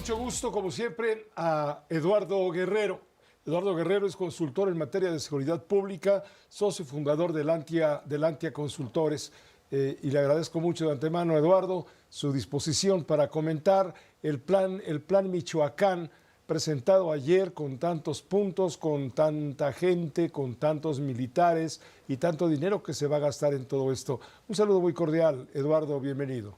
mucho gusto, como siempre, a Eduardo Guerrero. Eduardo Guerrero es consultor en materia de seguridad pública, socio fundador del Antia Consultores. Y le agradezco mucho de antemano, Eduardo, su disposición para comentar el plan Michoacán presentado ayer con tantos puntos, con tanta gente, con tantos militares y tanto dinero que se va a gastar en todo esto. Un saludo muy cordial, Eduardo, bienvenido.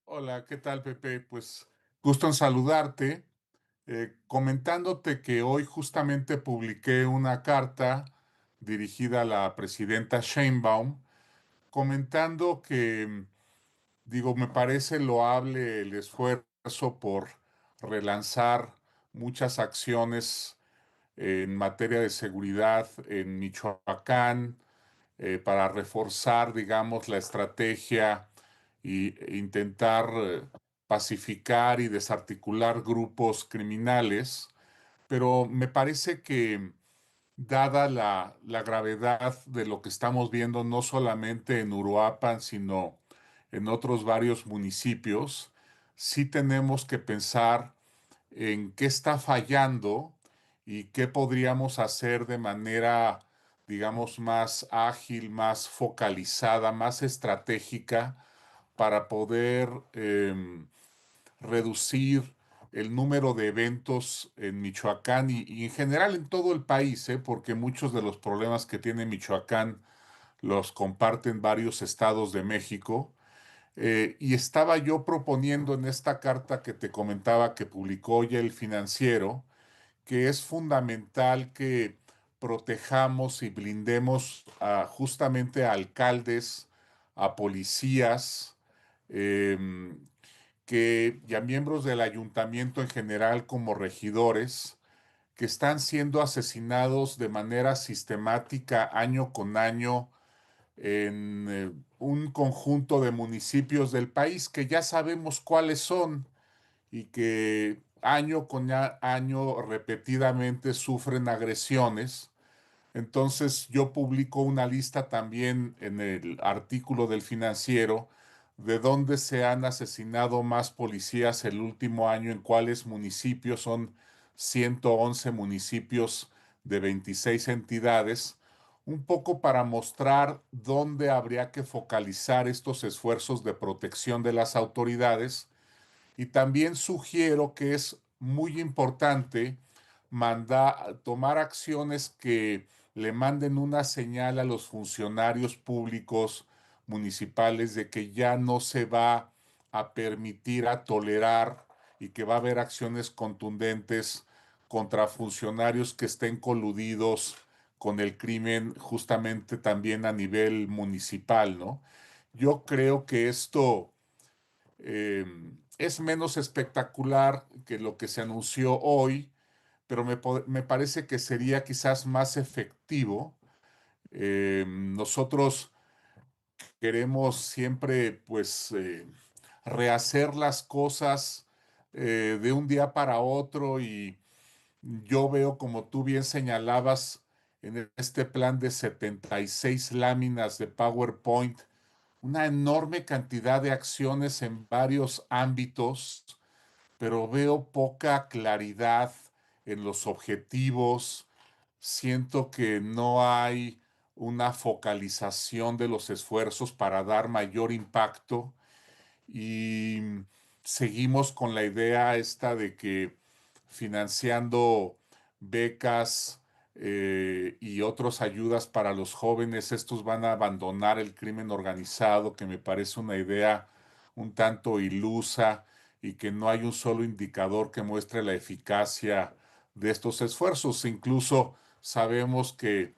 Hola, ¿qué tal, Pepe? Pues gusto en saludarte, comentándote que hoy justamente publiqué una carta dirigida a la presidenta Sheinbaum, comentando que, digo, me parece loable el esfuerzo por relanzar muchas acciones en materia de seguridad en Michoacán, para reforzar, digamos, la estrategia e intentar pacificar y desarticular grupos criminales, pero me parece que dada la gravedad de lo que estamos viendo, no solamente en Uruapan, sino en otros varios municipios, sí tenemos que pensar en qué está fallando y qué podríamos hacer de manera, digamos, más ágil, más focalizada, más estratégica para poder reducir el número de eventos en Michoacán y en general en todo el país, porque muchos de los problemas que tiene Michoacán los comparten varios estados de México. Y estaba yo proponiendo en esta carta que te comentaba que publicó ya el Financiero, que es fundamental que protejamos y blindemos justamente a alcaldes, a policías, em, y a miembros del ayuntamiento en general como regidores, que están siendo asesinados de manera sistemática año con año en un conjunto de municipios del país que ya sabemos cuáles son y que año con año repetidamente sufren agresiones. Entonces yo publico una lista también en el artículo del Financiero de dónde se han asesinado más policías el último año, en cuáles municipios, son 111 municipios de 26 entidades, un poco para mostrar dónde habría que focalizar estos esfuerzos de protección de las autoridades. Y también sugiero que es muy importante tomar acciones que le manden una señal a los funcionarios públicos municipales de que ya no se va a permitir, a tolerar y que va a haber acciones contundentes contra funcionarios que estén coludidos con el crimen justamente también a nivel municipal, ¿no? Yo creo que esto eh, es menos espectacular que lo que se anunció hoy, pero me parece que sería quizás más efectivo. Nosotros queremos siempre, pues, rehacer las cosas de un día para otro y yo veo, como tú bien señalabas, en este plan de 76 láminas de PowerPoint, una enorme cantidad de acciones en varios ámbitos, pero veo poca claridad en los objetivos. Siento que no hay una focalización de los esfuerzos para dar mayor impacto y seguimos con la idea esta de que financiando becas y otras ayudas para los jóvenes, estos van a abandonar el crimen organizado, que me parece una idea un tanto ilusa y que no hay un solo indicador que muestre la eficacia de estos esfuerzos. Incluso sabemos que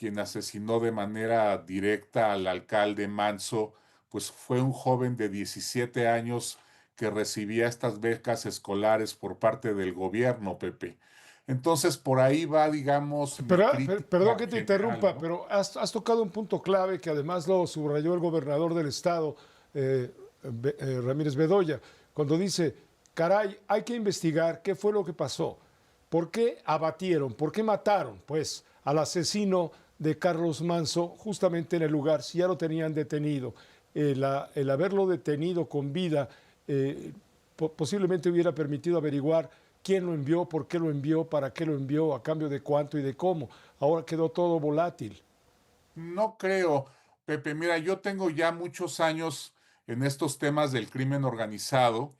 quien asesinó de manera directa al alcalde Manso, pues fue un joven de 17 años que recibía estas becas escolares por parte del gobierno, Pepe. Entonces, por ahí va, digamos, mi Perdón crítica que te general, interrumpa, ¿no? pero has tocado un punto clave que además lo subrayó el gobernador del estado, eh, Ramírez Bedoya, cuando dice, caray, hay que investigar qué fue lo que pasó, por qué abatieron, por qué mataron, pues, al asesino de Carlos Manso justamente en el lugar, si ya lo tenían detenido. El haberlo detenido con vida, eh, posiblemente hubiera permitido averiguar quién lo envió, por qué lo envió, para qué lo envió, a cambio de cuánto y de cómo. Ahora quedó todo volátil. No creo, Pepe. Mira, yo tengo ya muchos años en estos temas del crimen organizado.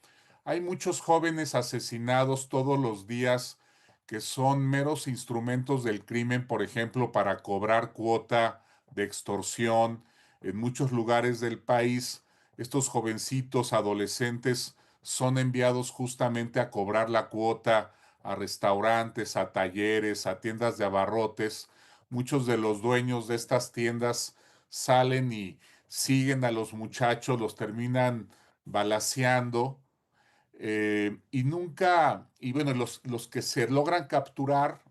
Hay muchos jóvenes asesinados todos los días que son meros instrumentos del crimen, por ejemplo, para cobrar cuota de extorsión en muchos lugares del país. Estos jovencitos adolescentes son enviados justamente a cobrar la cuota a restaurantes, a talleres, a tiendas de abarrotes. Muchos de los dueños de estas tiendas salen y siguen a los muchachos, los terminan balaceando, y nunca, y bueno, los que se logran capturar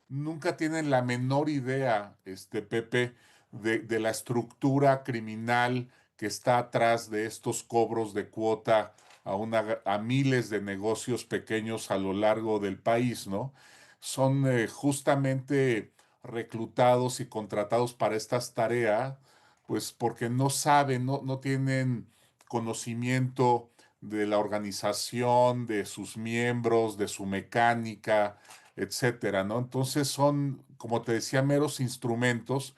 nunca tienen la menor idea, Pepe, de la estructura criminal que está atrás de estos cobros de cuota a miles de negocios pequeños a lo largo del país, ¿no? Son justamente reclutados y contratados para estas tareas, pues porque no saben, no tienen conocimiento de la organización, de sus miembros, de su mecánica, etcétera, ¿no? Entonces son, como te decía, meros instrumentos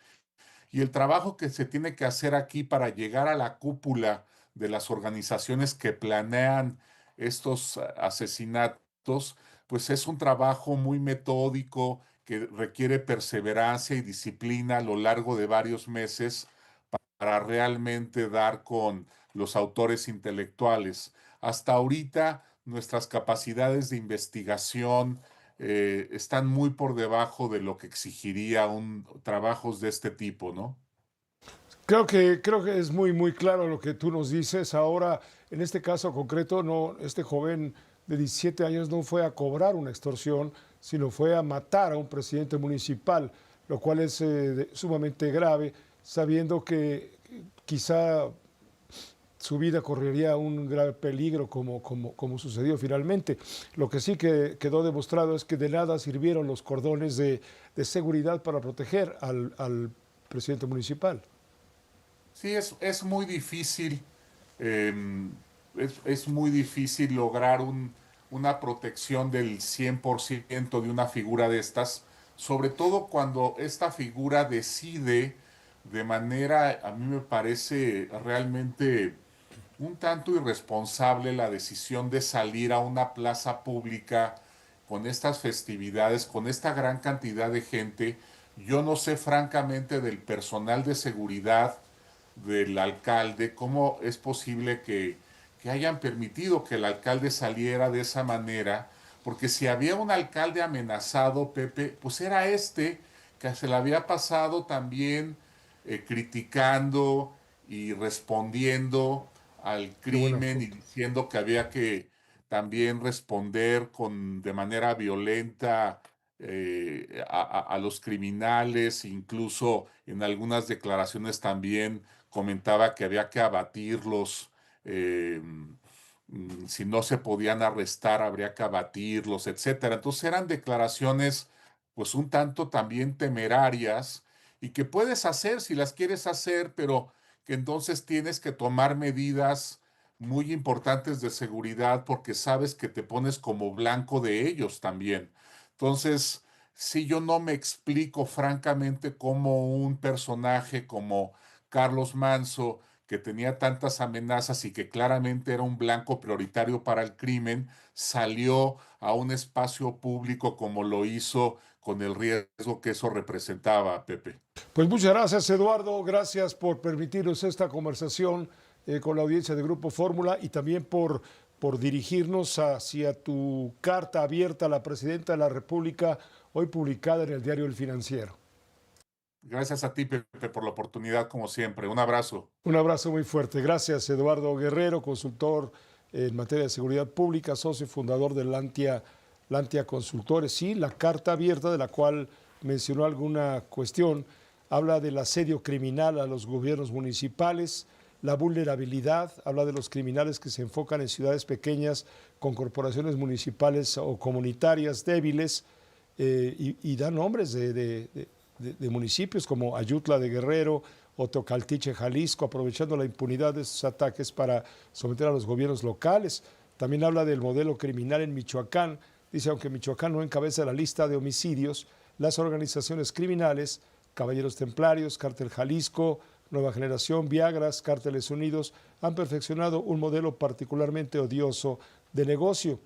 y el trabajo que se tiene que hacer aquí para llegar a la cúpula de las organizaciones que planean estos asesinatos, pues es un trabajo muy metódico que requiere perseverancia y disciplina a lo largo de varios meses para realmente dar con los autores intelectuales. Hasta ahorita nuestras capacidades de investigación están muy por debajo de lo que exigiría trabajos de este tipo, ¿no? Creo que es muy claro lo que tú nos dices. Ahora, en este caso concreto, no, este joven de 17 años no fue a cobrar una extorsión, sino fue a matar a un presidente municipal, lo cual es sumamente grave, sabiendo que quizá su vida correría un grave peligro como sucedió finalmente. Lo que sí que quedó demostrado es que de nada sirvieron los cordones de seguridad para proteger al presidente municipal. Sí, es muy difícil, eh, es muy difícil lograr una protección del 100% de una figura de estas, sobre todo cuando esta figura decide de manera, a mí me parece realmente un tanto irresponsable la decisión de salir a una plaza pública con estas festividades, con esta gran cantidad de gente. Yo no sé francamente del personal de seguridad del alcalde, cómo es posible que hayan permitido que el alcalde saliera de esa manera, porque si había un alcalde amenazado, Pepe, pues era que se le había pasado también criticando y respondiendo al Qué buen crimen y apunte. diciendo que había que también responder de manera violenta a los criminales, incluso en algunas declaraciones también comentaba que había que abatirlos, si no se podían arrestar, habría que abatirlos, etcétera. Entonces eran declaraciones pues un tanto también temerarias y que puedes hacer si las quieres hacer, pero que entonces tienes que tomar medidas muy importantes de seguridad porque sabes que te pones como blanco de ellos también. Entonces, si yo no me explico francamente cómo un personaje como Carlos Manso, que tenía tantas amenazas y que claramente era un blanco prioritario para el crimen, salió a un espacio público como lo hizo con el riesgo que eso representaba, Pepe. Pues muchas gracias, Eduardo. Gracias por permitirnos esta conversación con la audiencia de Grupo Fórmula y también por dirigirnos hacia tu carta abierta a la Presidenta de la República, hoy publicada en el diario El Financiero. Gracias a ti, Pepe, por la oportunidad, como siempre. Un abrazo. Un abrazo muy fuerte. Gracias, Eduardo Guerrero, consultor en materia de seguridad pública, socio y fundador de Lantia Consultores. Sí, la carta abierta de la cual mencionó alguna cuestión habla del asedio criminal a los gobiernos municipales, la vulnerabilidad, habla de los criminales que se enfocan en ciudades pequeñas con corporaciones municipales o comunitarias débiles, y da nombres de municipios como Ayutla de Guerrero o Tocaltiche, Jalisco, aprovechando la impunidad de estos ataques para someter a los gobiernos locales. También habla del modelo criminal en Michoacán. Dice, aunque Michoacán no encabeza la lista de homicidios, las organizaciones criminales, Caballeros Templarios, Cártel Jalisco, Nueva Generación, Viagras, Cárteles Unidos, han perfeccionado un modelo particularmente odioso de negocio.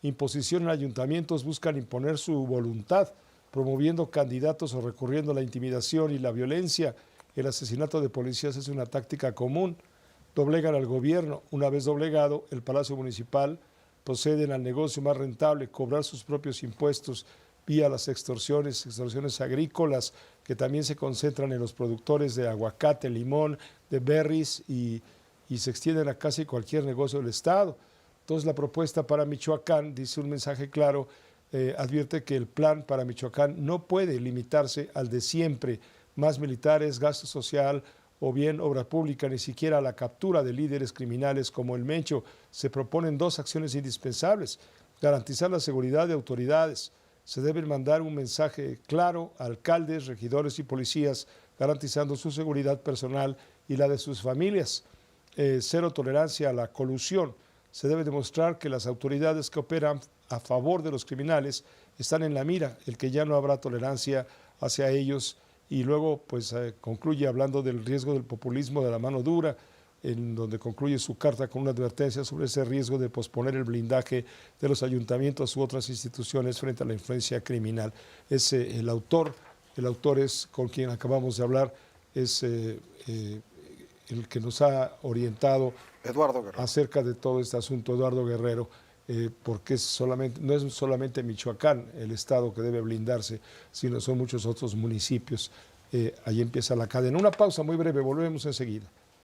Imposición en ayuntamientos, buscan imponer su voluntad, promoviendo candidatos o recurriendo a la intimidación y la violencia. El asesinato de policías es una táctica común. Doblegan al gobierno. Una vez doblegado, el Palacio Municipal proceden al negocio más rentable, cobrar sus propios impuestos vía las extorsiones agrícolas, que también se concentran en los productores de aguacate, limón, de berries y se extienden a casi cualquier negocio del Estado. Entonces la propuesta para Michoacán, dice un mensaje claro, advierte que el plan para Michoacán no puede limitarse al de siempre, más militares, gasto social o bien obra pública, ni siquiera la captura de líderes criminales como el Mencho. Se proponen dos acciones indispensables: garantizar la seguridad de autoridades. Se debe mandar un mensaje claro a alcaldes, regidores y policías, garantizando su seguridad personal y la de sus familias. Cero tolerancia a la colusión. Se debe demostrar que las autoridades que operan a favor de los criminales están en la mira, el que ya no habrá tolerancia hacia ellos. Y luego pues concluye hablando del riesgo del populismo de la mano dura, en donde concluye su carta con una advertencia sobre ese riesgo de posponer el blindaje de los ayuntamientos u otras instituciones frente a la influencia criminal. Es el autor es con quien acabamos de hablar, es el que nos ha orientado Eduardo Guerrero. Acerca de todo este asunto, Eduardo Guerrero, porque no es solamente Michoacán el estado que debe blindarse, sino son muchos otros municipios. Ahí empieza la cadena. Una pausa muy breve, volvemos enseguida.